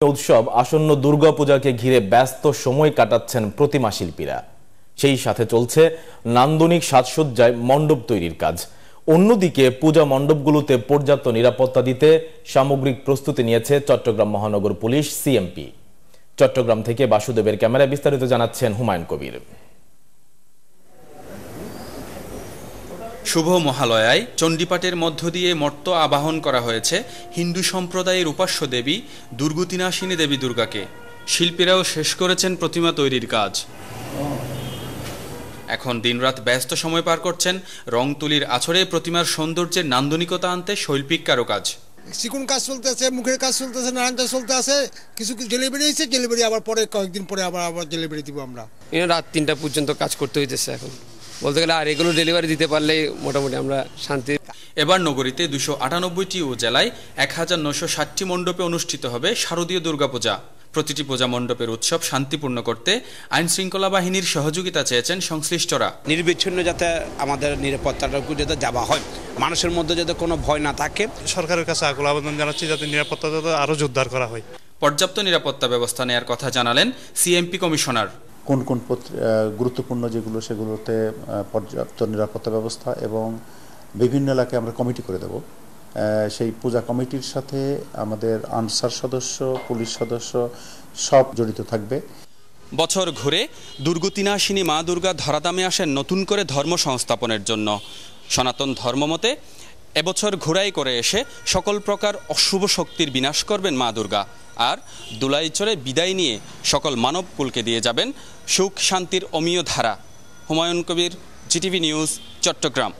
উৎসব আসন্ন দুর্গাপূজাকে ঘিরে ব্যস্ত সময় কাটাচ্ছেন প্রতিমা শিল্পীরা। সেই সাথে চলছে নান্দনিক সাজসজ্জায় মণ্ডপ তৈরির কাজ। অন্যদিকে পূজা মণ্ডপগুলোতে পর্যাপ্ত নিরাপত্তা দিতে সামগ্রিক প্রস্তুতি নিয়েছে চট্টগ্রাম মহানগর পুলিশ সিএমপি। চট্টগ্রাম থেকে বাসুদেবের ক্যামেরায় বিস্তারিত জানাচ্ছেন হুমায়ুন কবির। শুভ মহালয়ায় চণ্ডীপাঠের মধ্য দিয়ে মর্ত আবাহন করা হয়েছে হিন্দু সম্প্রদায়ের উপাস্য দেবী দুর্গতিনাশিনী দেবী দুর্গাকে। শিল্পীরাও শেষ করেছেন প্রতিমা তৈরির কাজ। এখন দিনরাত ব্যস্ত সময় পার করছেন রং তুলির আছড়ে প্রতিমার সৌন্দর্যের নান্দনিকতা আনতে শৈল্পিক কারুকাজ। চিকন কাজ চলতেছে, মুখের কাজ চলতেছে, নারায়ণ চলতে আছে, কিছু ডেলিভারি হয়েছে, ডেলিভারি আবার পরে কয়েকদিন পরে আবার ডেলিভারি দিব। আমরা রাত 3টা পর্যন্ত কাজ করতে হইতেছে এখন বলতে গেলে, আর এগুলো ডেলিভারি দিতে পারলে মোটামুটি আমরা শান্তি। এবার নগরীতে 298টি জেলায় 1960টি মণ্ডপে অনুষ্ঠিত হবে শারদীয় দুর্গাপূজা। প্রতিটি পূজা মণ্ডপের উৎসব শান্তিপূর্ণ করতে আইন শৃঙ্খলা বাহিনীর সহযোগিতা চেয়েছেন সংশ্লিষ্টরা। নির্বিচ্ছিন্ন যাতে আমাদের নিরাপত্তাটুকু যাতে যাওয়া হয়, মানুষের মধ্যে যাতে কোনো ভয় না থাকে। সরকারের কাছে আকুল আবেদন জানাচ্ছি যাতে নিরাপত্তা আরও জোরদার করা হয়। পর্যাপ্ত নিরাপত্তা ব্যবস্থা নেওয়ার কথা জানালেন সিএমপি কমিশনার। কোন কোন গুরুত্বপূর্ণ যেগুলো সেগুলোতে পর্যাপ্ত নিরাপত্তা ব্যবস্থা এবং বিভিন্ন এলাকায় আমরা কমিটি করে দেব। সেই পূজা কমিটির সাথে আমাদের আনসার সদস্য, পুলিশ সদস্য সব জড়িত থাকবে। বছর ঘুরে দুর্গতিনাশিনী মা দুর্গা ধরাধামে আসেন নতুন করে ধর্ম সংস্থাপনের জন্য। সনাতন ধর্মমতে এবছর ঘোড়াই করে এসে সকল প্রকার অশুভ শক্তির বিনাশ করবেন মা দুর্গা, আর দুলাই চড়ে বিদায় নিয়ে সকল মানবকুলকে দিয়ে যাবেন সুখ শান্তির অমীয় ধারা। Humayun Kabir, GTV news, Chittagong.